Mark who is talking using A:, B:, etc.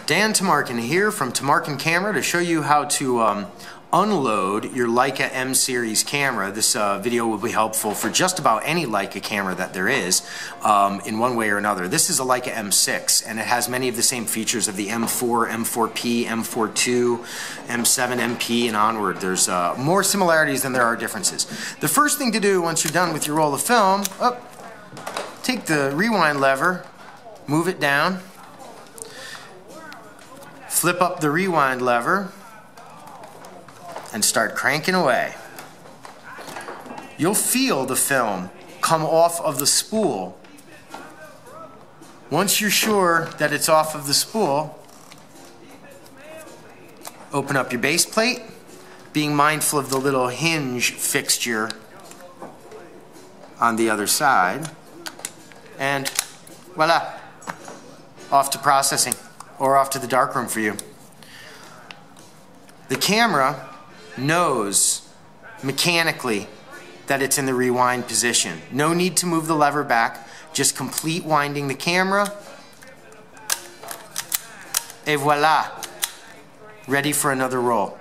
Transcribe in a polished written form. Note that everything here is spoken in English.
A: Dan Tamarkin here from Tamarkin Camera to show you how to unload your Leica M series camera. This video will be helpful for just about any Leica camera that there is in one way or another. This is a Leica M6 and it has many of the same features of the M4, M4P, M4-II, M7, MP and onward. There's more similarities than there are differences. The first thing to do once you're done with your roll of film, take the rewind lever, move it down, flip up the rewind lever and start cranking away. You'll feel the film come off of the spool. Once you're sure that it's off of the spool, open up your base plate, being mindful of the little hinge fixture on the other side, and voila, off to processing or off to the darkroom for you. The camera knows mechanically that it's in the rewind position. No need to move the lever back, just complete winding the camera, et voila, ready for another roll.